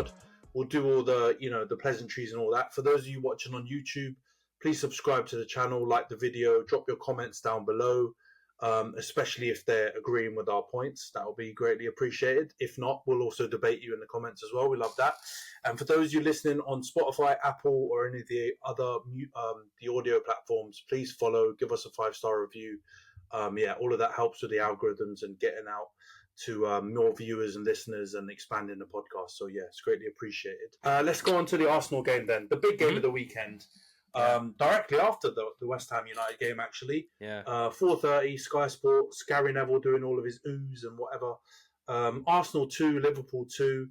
pod. We'll do all the, the pleasantries and all that. For those of you watching on YouTube, please subscribe to the channel, like the video, drop your comments down below, especially if they're agreeing with our points. That will be greatly appreciated. If not, we'll also debate you in the comments as well. We love that. And for those of you listening on Spotify, Apple, or any of the other the audio platforms, please follow, give us a 5-star review. All of that helps with the algorithms and getting out to more viewers and listeners and expanding the podcast. So yeah, it's greatly appreciated. Let's go on to the Arsenal game then, the big game of the weekend. Directly after the West Ham United game, actually. 4:30, Sky Sports, Gary Neville doing all of his oohs and whatever. Arsenal 2, Liverpool 2.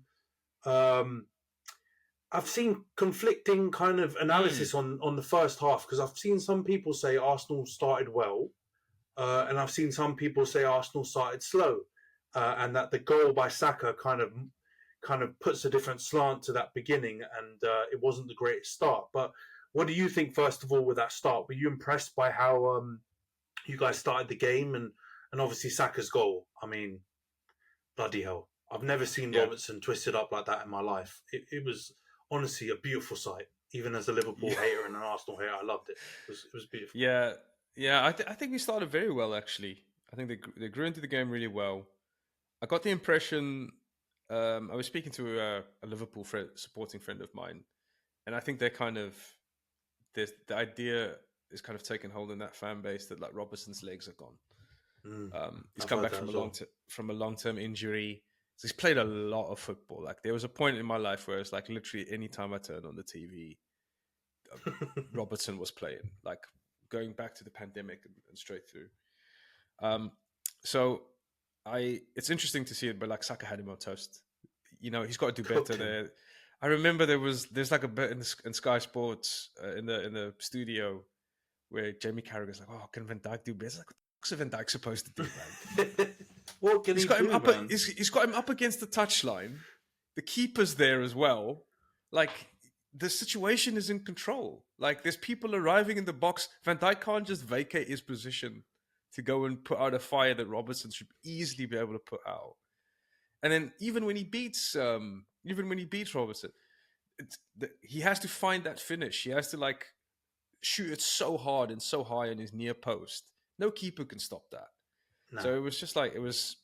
I've seen conflicting kind of analysis on the first half, because I've seen some people say Arsenal started well, and I've seen some people say Arsenal started slow. And that the goal by Saka kind of puts a different slant to that beginning, and it wasn't the greatest start. But what do you think, first of all, with that start? Were you impressed by how you guys started the game, and obviously Saka's goal? I mean, bloody hell! I've never seen Robertson twisted up like that in my life. It was honestly a beautiful sight. Even as a Liverpool hater and an Arsenal hater, I loved it. It was beautiful. Yeah. I think we started very well, actually. I think they grew into the game really well. I got the impression, I was speaking to a Liverpool supporting friend of mine, and I think they're the idea is kind of taken hold in that fan base that like Robertson's legs are gone. He's come back from a long-term injury. So he's played a lot of football. Like there was a point in my life where it's like literally any time I turned on the TV, Robertson was playing, like going back to the pandemic and straight through. It's interesting to see it, but like Saka had him on toast. He's got to do better there. I remember there's like a bit in Sky Sports in the studio where Jamie Carragher's like, "Oh, can Van Dijk do better?" Like, what's Van Dijk supposed to do, man? What can he do, man? He's got him up against the touchline. The keeper's there as well. Like the situation is in control. Like there's people arriving in the box. Van Dijk can't just vacate his position to go and put out a fire that Robertson should easily be able to put out. And then even when he beats Robertson, he has to find that finish. He has to like shoot it so hard and so high on his near post. No keeper can stop that. No. So it was just like this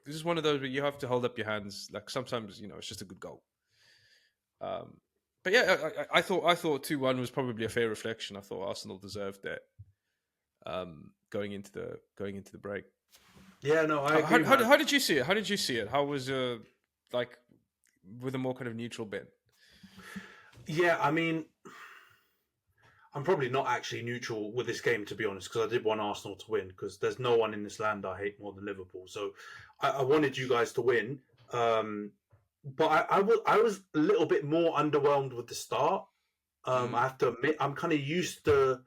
is one of those where you have to hold up your hands. Like sometimes it's just a good goal. But yeah, I thought 2-1 was probably a fair reflection. I thought Arsenal deserved it. Going into the break. Yeah, no, I agree. How did you see it? How was like with a more kind of neutral bent? Yeah, I mean, I'm probably not actually neutral with this game, to be honest, because I did want Arsenal to win, because there's no one in this land I hate more than Liverpool. So I wanted you guys to win. But I was a little bit more underwhelmed with the start. I have to admit, I'm kind of used to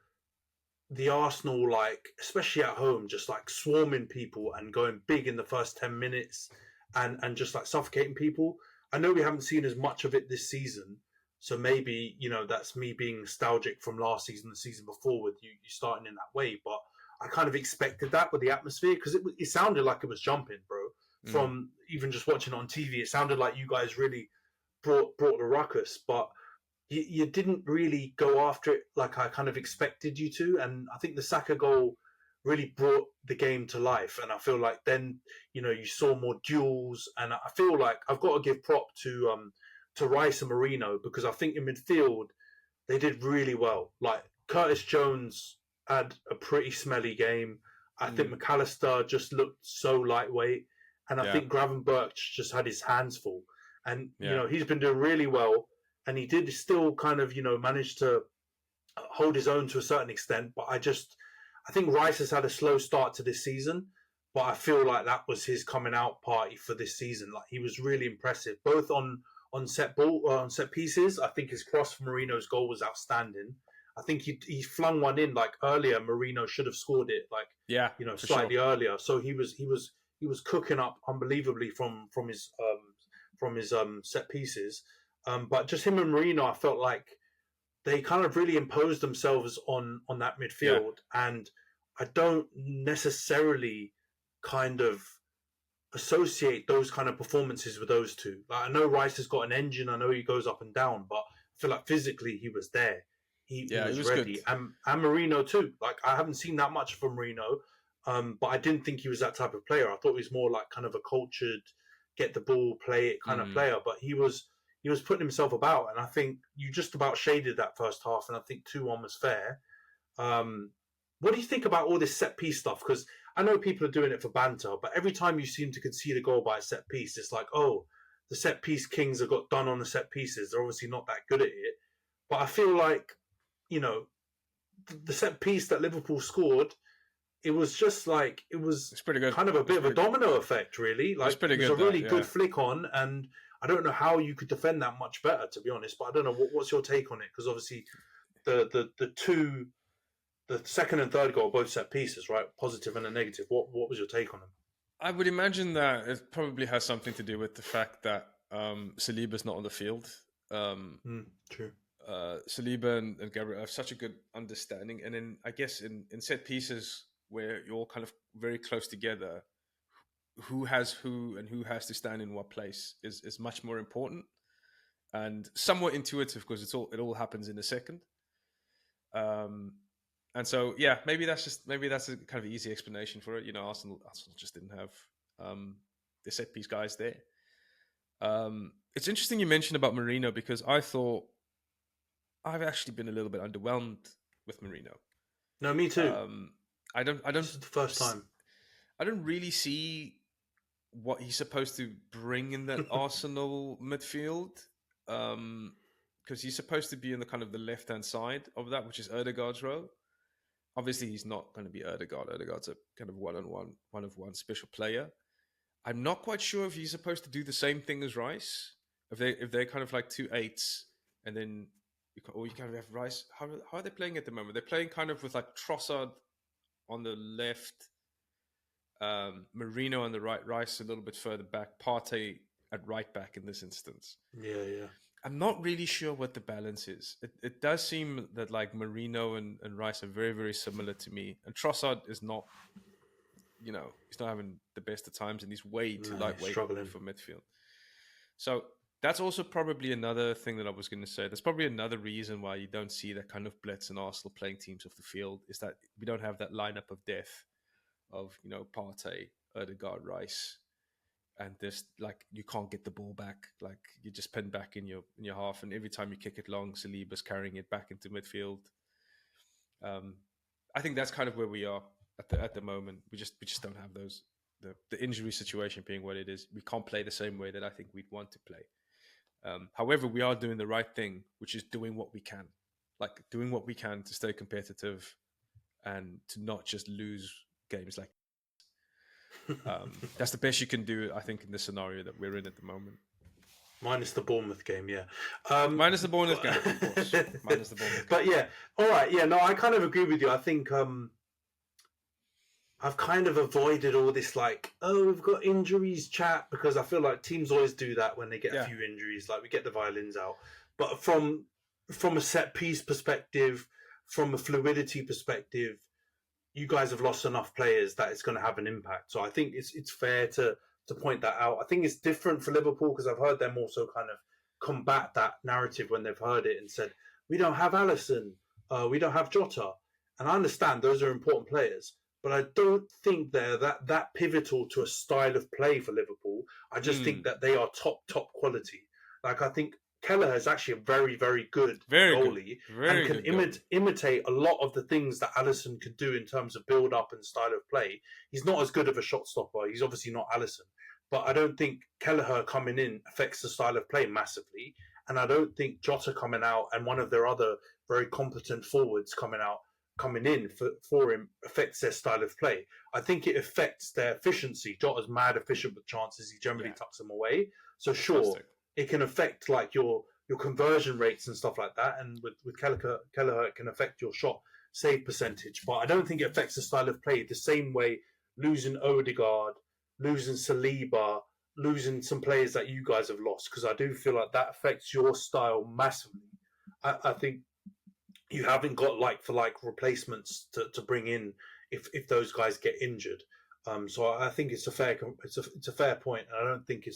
the Arsenal, like, especially at home, just like swarming people and going big in the first 10 minutes and just like suffocating people. I know we haven't seen as much of it this season. So maybe, that's me being nostalgic from last season, the season before, with you starting in that way. But I kind of expected that with the atmosphere, because it sounded like it was jumping, bro. From even just watching it on TV, it sounded like you guys really brought the ruckus. But you didn't really go after it like I kind of expected you to. And I think the Saka goal really brought the game to life. And I feel like then, you saw more duels. And I feel like I've got to give prop to Rice and Marino, because I think in midfield, they did really well. Like Curtis Jones had a pretty smelly game. I think McAllister just looked so lightweight. And I think Gravenberch just had his hands full. And, he's been doing really well. And he did still kind of, manage to hold his own to a certain extent. But I think Rice has had a slow start to this season. But I feel like that was his coming out party for this season. Like he was really impressive, both on set pieces. I think his cross for Marino's goal was outstanding. I think he flung one in like earlier. Marino should have scored it slightly earlier. So he was cooking up unbelievably from his set pieces. But just him and Marino, I felt like they kind of really imposed themselves on that midfield. And I don't necessarily kind of associate those kind of performances with those two. Like, I know Rice has got an engine. I know he goes up and down, but I feel like physically he was there. He was ready. Good. And Marino too. Like, I haven't seen that much from Marino, but I didn't think he was that type of player. I thought he was more like kind of a cultured, get the ball, play it kind of player. But he was putting himself about, and I think you just about shaded that first half, and I think 2-1 was fair. What do you think about all this set piece stuff? Because I know people are doing it for banter, but every time you seem to concede a goal by a set piece, it's like, oh, the set piece kings have got done on the set pieces. They're obviously not that good at it. But I feel like, the set piece that Liverpool scored, it was just like, it's pretty good. Kind of a bit of a domino effect, really. Like, it was a really good flick on, and I don't know how you could defend that much better, to be honest. But I don't know, what's your take on it? Because obviously the second and third goal, both set pieces, right? Positive and a negative. What was your take on them? I would imagine that it probably has something to do with the fact that Saliba's not on the field. True. Saliba and Gabriel have such a good understanding, and then I guess in set pieces where you're all kind of very close together, who has who and who has to stand in what place is much more important and somewhat intuitive, because it all happens in a second. And so, yeah, maybe that's a kind of easy explanation for it. Arsenal just didn't have the set piece guys there. It's interesting you mentioned about Marino, because I thought I've actually been a little bit underwhelmed with Marino. No, me too. I don't. This is the first time. I don't really see what he's supposed to bring in that Arsenal midfield, because he's supposed to be in the kind of the left-hand side of that, which is Ødegaard's role. Obviously, he's not going to be Ødegaard. Ødegaard's a kind of one-of-one special player. I'm not quite sure if he's supposed to do the same thing as Rice. If they're kind of like 2 8s, and then you kind of have Rice. How are they playing at the moment? They're playing kind of with like Trossard on the left, Marino on the right, Rice a little bit further back, Partey at right back in this instance. Yeah. I'm not really sure what the balance is. It does seem that like Marino and Rice are very, very similar to me. And Trossard is not, he's not having the best of times, and he's way too lightweight for midfield. So that's also probably another thing that I was going to say. That's probably another reason why you don't see that kind of blitz in Arsenal playing teams off the field, is that we don't have that lineup of death of, Partey, Ødegaard, Rice. And this, like, you can't get the ball back. Like, you just pin back in your half, and every time you kick it long, Saliba's carrying it back into midfield. I think that's kind of where we are at the moment. We just don't have those. The injury situation being what it is, we can't play the same way that I think we'd want to play. However, we are doing the right thing, which is doing what we can, to stay competitive and to not just lose games like. That's the best you can do, I think, in the scenario that we're in at the moment. Minus the Bournemouth game, yeah. Minus the Bournemouth game, of course. Minus the Bournemouth game. But yeah, all right, yeah, no, I kind of agree with you. I think I've kind of avoided all this, like, oh, we've got injuries chat, because I feel like teams always do that when they get a few injuries. Like, we get the violins out. But from a set piece perspective, from a fluidity perspective, you guys have lost enough players that it's going to have an impact. So I think it's fair to point that out. I think it's different for Liverpool, because I've heard them also kind of combat that narrative when they've heard it and said, we don't have Alisson, we don't have Jota. And I understand those are important players, but I don't think they're that pivotal to a style of play for Liverpool. I just think that they are top quality. Like, I think Kelleher is actually a very, very good goalie and can imitate a lot of the things that Alisson could do in terms of build-up and style of play. He's not as good of a shot stopper. He's obviously not Alisson. But I don't think Kelleher coming in affects the style of play massively. And I don't think Jota coming out and one of their other very competent forwards coming in for him affects their style of play. I think it affects their efficiency. Jota's mad efficient with chances. He generally tucks them away. So sure. Fantastic. It can affect like your conversion rates and stuff like that, and with Kelleher, it can affect your shot save percentage. But I don't think it affects the style of play the same way. Losing Ødegaard, losing Saliba, losing some players that you guys have lost, because I do feel like that affects your style massively. I think you haven't got like for like replacements to bring in if those guys get injured. So I think it's a fair point, and I don't think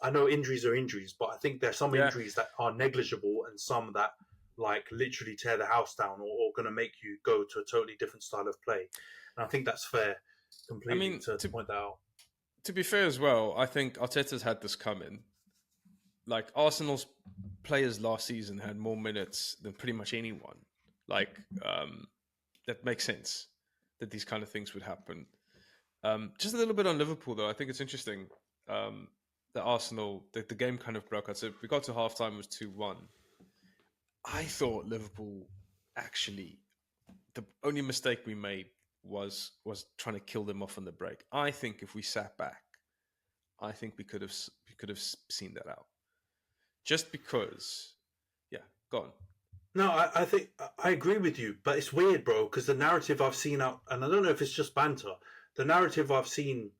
I know injuries are injuries, but I think there's some Yeah, injuries that are negligible and some that like literally tear the house down or going to make you go to a totally different style of play. And I think that's fair I completely mean, to point that out. to be fair as well, I think Arteta's had this coming. Like Arsenal's players last season had more minutes than pretty much anyone. Like that makes sense that these kind of things would happen. Just a little bit on Liverpool, though. I think it's interesting that Arsenal, the game kind of broke out. So we got to halftime, it was 2-1. I thought Liverpool actually, the only mistake we made was trying to kill them off on the break. I think if we sat back, I think we could have seen that out. Just because, yeah, go on. No, I think I agree with you, but it's weird, bro, because the narrative I've seen out, and I don't know if it's just banter, the narrative I've seen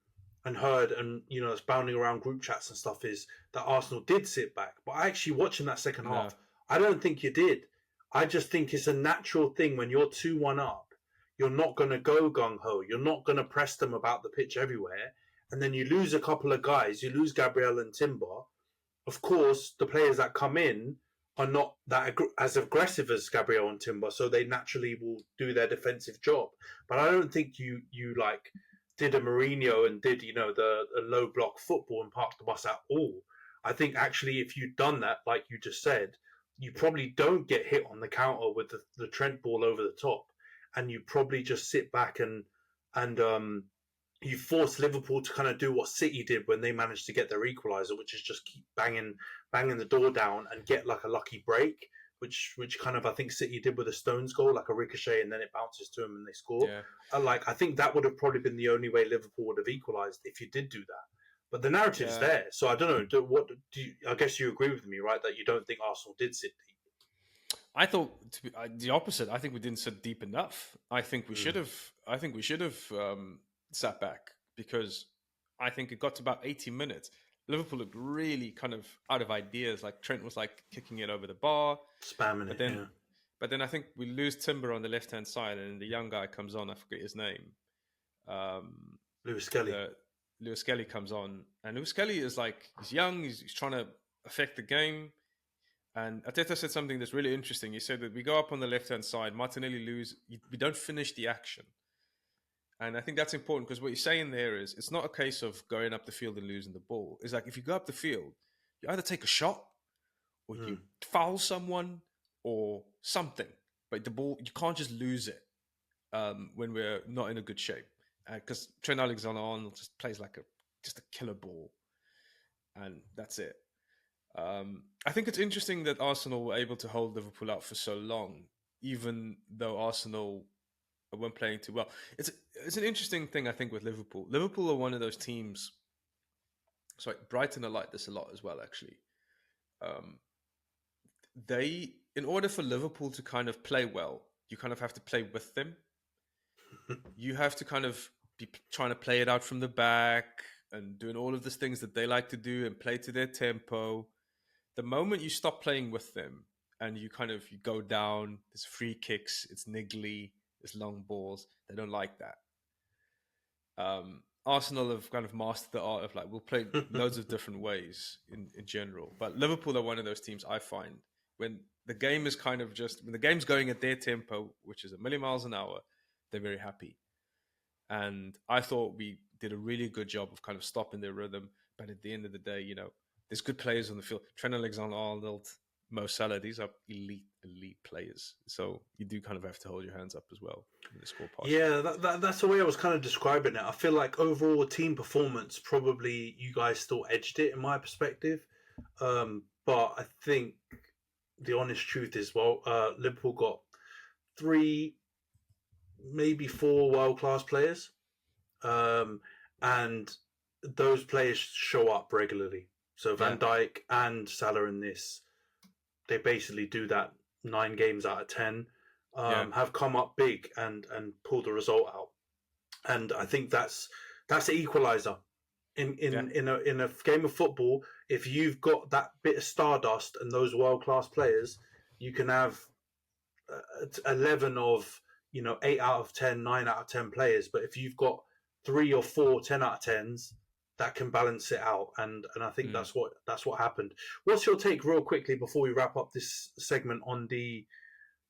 and heard, and it's bounding around group chats and stuff, is that Arsenal did sit back. But actually, watching that second No, half, I don't think you did. I just think it's a natural thing when you're 2-1 up. You're not going to go gung ho. You're not going to press them about the pitch everywhere. And then you lose a couple of guys. You lose Gabriel and Timber. Of course, the players that come in are not as aggressive as Gabriel and Timber, so they naturally will do their defensive job. But I don't think you like did a Mourinho and did the low block football and parked the bus at all. I think actually if you'd done that, like you just said, you probably don't get hit on the counter with the Trent ball over the top, and you probably just sit back and you force Liverpool to kind of do what City did when they managed to get their equaliser, which is just keep banging the door down and get like a lucky break, which kind of I think City did with a Stones goal, like a ricochet, and then it bounces to them and they score. yeah, I think that would have probably been the only way Liverpool would have equalised if you did do that. But the narrative's yeah. there, so I don't know. I guess you agree with me, right? That you don't think Arsenal did sit I thought the opposite. I think we didn't sit deep enough. I think we deep. should have. I think we should have sat back because I think it got to about 80 minutes. Liverpool looked really kind of out of ideas. Like Trent was like kicking it over the bar, Spamming but it, then, yeah. but then I think we lose Timber on the left hand side, and the young guy comes on. I forget his name. Lewis Kelly. Lewis Kelly comes on, and Lewis Kelly is like he's young. He's trying to affect the game. And Arteta said something that's really interesting. He said that we go up on the left hand side, Martinelli we don't finish the action. And I think that's important because what you're saying there is it's not a case of going up the field and losing the ball. It's like if you go up the field, you either take a shot or you foul someone or something. But the ball, you can't just lose it when we're not in a good shape. Because Trent Alexander-Arnold just plays like just a killer ball. And that's it. I think it's interesting that Arsenal were able to hold Liverpool out for so long, even though Arsenal weren't playing too well. It's an interesting thing, I think, with Liverpool. Liverpool are one of those teams. Sorry, Brighton are like this a lot as well, actually. In order for Liverpool to kind of play well, you kind of have to play with them. You have to kind of be trying to play it out from the back and doing all of these things that they like to do and play to their tempo. The moment you stop playing with them and you go down, there's free kicks, it's niggly, there's long balls. They don't like that. Arsenal have kind of mastered the art of we'll play loads of different ways in general. But Liverpool are one of those teams I find when the game is when the game's going at their tempo, which is a million miles an hour, they're very happy. And I thought we did a really good job of kind of stopping their rhythm. But at the end of the day, there's good players on the field. Trent Alexander-Arnold, Mo Salah, these are elite players. So you do kind of have to hold your hands up as well in the score part. Yeah, that's the way I was kind of describing it. I feel like overall team performance, probably you guys still edged it in my perspective. But I think the honest truth is, Liverpool got 3, maybe 4 world-class players. And those players show up regularly. So Van Dijk and Salah in this, they basically do that 9 games out of 10. Have come up big and pulled the result out, and I think that's an equaliser in a game of football. If you've got that bit of stardust and those world class players, you can have 11 of 8 out of 10, 9 out of 10 players. But if you've got 3 or 4 10 out of 10s that can balance it out, and I think that's what happened. What's your take, real quickly, before we wrap up this segment, on the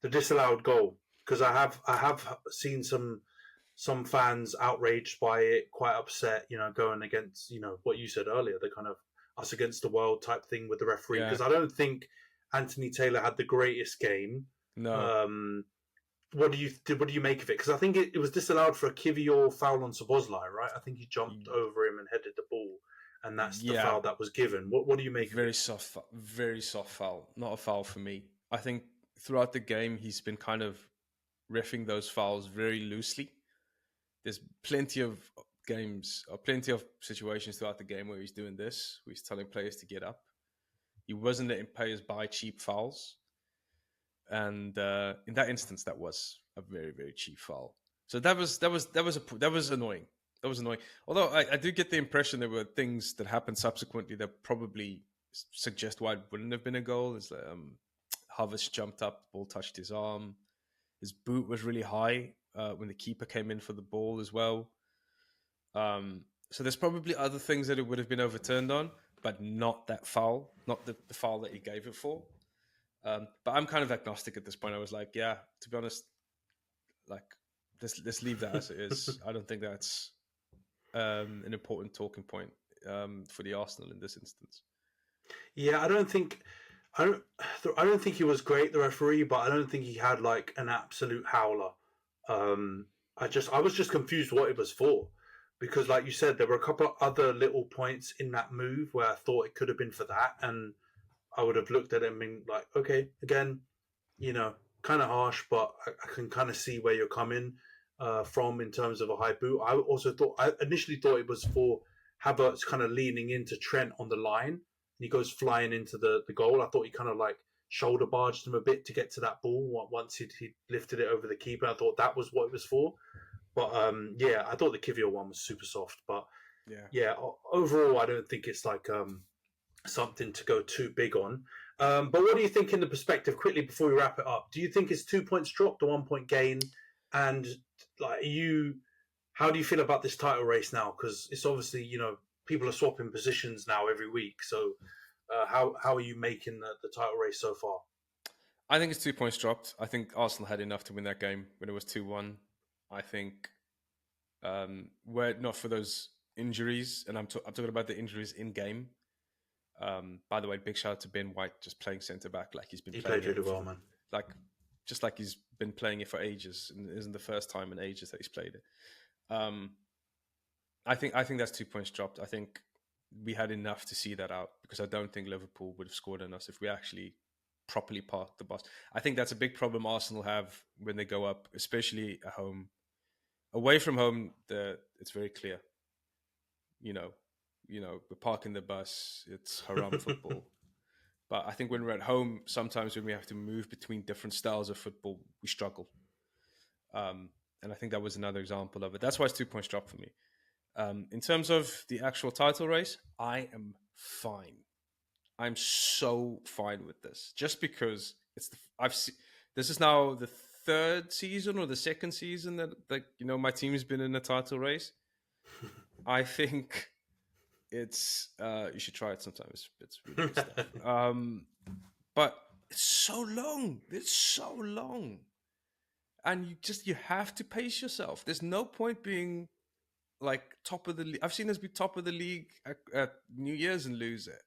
disallowed goal? Because I have seen some fans outraged by it, quite upset, going against, what you said earlier, the kind of us against the world type thing with the referee. Because I don't think Anthony Taylor had the greatest game. No. What do you make of it? Because I think it was disallowed for a Kivior foul on Szoboszlai, right? I think he jumped over him and headed the ball, and that's the foul that was given. What do you make of it? Very soft foul. Not a foul for me. I think throughout the game he's been kind of reffing those fouls very loosely. There's plenty of games or plenty of situations throughout the game where he's doing this, where he's telling players to get up. He wasn't letting players buy cheap fouls. And in that instance, that was a very, very cheap foul. So that was annoying. That was annoying. Although I do get the impression there were things that happened subsequently that probably suggest why it wouldn't have been a goal. Is that Havertz jumped up, the ball touched his arm. His boot was really high when the keeper came in for the ball as well. So there's probably other things that it would have been overturned on, but not that foul, not the foul that he gave it for. But I'm kind of agnostic at this point. I was like, yeah, to be honest, like let's leave that as it is. I don't think that's an important talking point for the Arsenal in this instance. Yeah, I don't think he was great, the referee, but I don't think he had like an absolute howler. I was just confused what it was for, because like you said, there were a couple of other little points in that move where I thought it could have been for that, and I would have looked at it and been like, okay, again, kind of harsh, but I can kind of see where you're coming from in terms of a high boot. I initially thought it was for Havertz kind of leaning into Trent on the line, and he goes flying into the goal. I thought he kind of like shoulder barged him a bit to get to that ball once he lifted it over the keeper. I thought that was what it was for. But I thought the Kivior one was super soft. But overall, I don't think it's like something to go too big on. But what do you think in the perspective, quickly before we wrap it up? Do you think it's 2 points dropped or 1 point gain? And like how do you feel about this title race now? Because it's obviously, people are swapping positions now every week. So how are you making the title race so far? I think it's 2 points dropped. I think Arsenal had enough to win that game when it was 2-1. I think were it not for those injuries, and I'm talking about the injuries in game. By the way, big shout out to Ben White, just playing centre back like he's been. He played really well, man. Just like he's been playing it for ages, and it isn't the first time in ages that he's played it. I think that's 2 points dropped. I think we had enough to see that out, because I don't think Liverpool would have scored on us if we actually properly parked the bus. I think that's a big problem Arsenal have when they go up, especially at home. Away from home, it's very clear. We're parking the bus. It's haram football. But I think when we're at home, sometimes when we have to move between different styles of football, we struggle. And I think that was another example of it. That's why it's 2 points dropped for me. In terms of the actual title race, I am fine. I'm so fine with this. Just because this is now the third season or the second season that my team has been in a title race. I think it's you should try it sometime. It's really good stuff. But it's so long. It's so long, and you have to pace yourself. There's no point being like top of the league. I've seen us be top of the league at New Year's and lose it.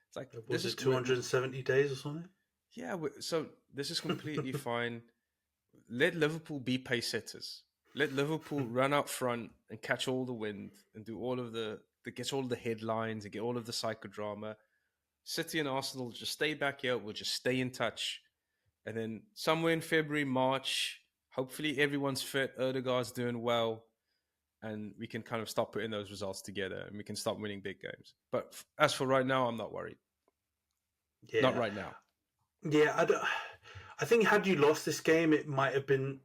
It's like this is 270 days or something. Yeah, so this is completely fine. Let Liverpool be pace setters. Let Liverpool run out front and catch all the wind and do all of get all the headlines and get all of the psychodrama. City and Arsenal just stay back here. We'll just stay in touch. And then somewhere in February, March, hopefully everyone's fit. Odegaard's doing well. And we can kind of start putting those results together and we can start winning big games. But as for right now, I'm not worried. Yeah. Not right now. Yeah, I think had you lost this game, it might have been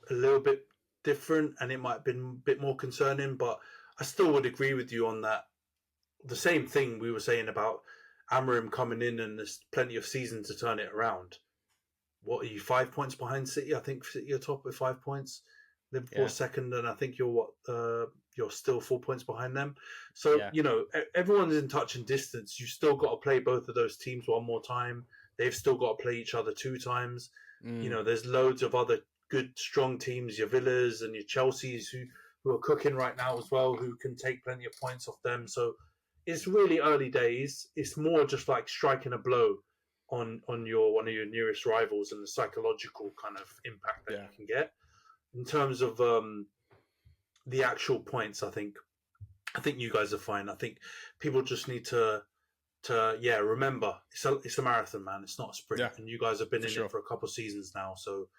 a little bit different and it might have been a bit more concerning, but I still would agree with you on that. The same thing we were saying about Amorim coming in, and there's plenty of season to turn it around. What are you, 5 points behind City? I think City are top with 5 points. Liverpool Yeah. second, and I think you're still 4 points behind them. So Yeah. everyone's in touch and distance. You still got to play both of those teams one more time. They've still got to play each other 2 times. There's loads of other good, strong teams, your Villas and your Chelseas who are cooking right now as well, who can take plenty of points off them. So it's really early days. It's more just like striking a blow on one of your nearest rivals and the psychological kind of impact that you can get. In terms of the actual points, I think you guys are fine. I think people just need to remember it's a marathon, man. It's not a sprint, and you guys have been in it for a couple of seasons now, so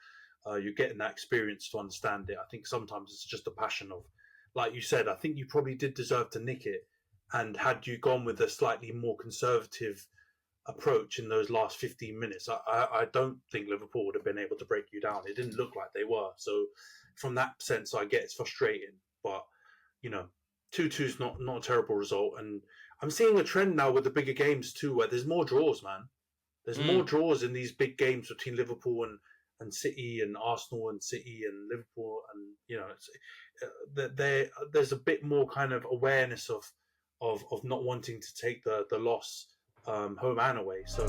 you're getting that experience to understand it. I think sometimes it's just a passion of, like you said, I think you probably did deserve to nick it, and had you gone with a slightly more conservative approach in those last 15 minutes, I don't think Liverpool would have been able to break you down. It didn't look like they were. So from that sense, I get it's frustrating, but 2-2 is not a terrible result. And I'm seeing a trend now with the bigger games too, where there's more draws, man. There's more draws in these big games between Liverpool and City, and Arsenal and City and Liverpool, and there's a bit more kind of awareness of not wanting to take the loss home and away. So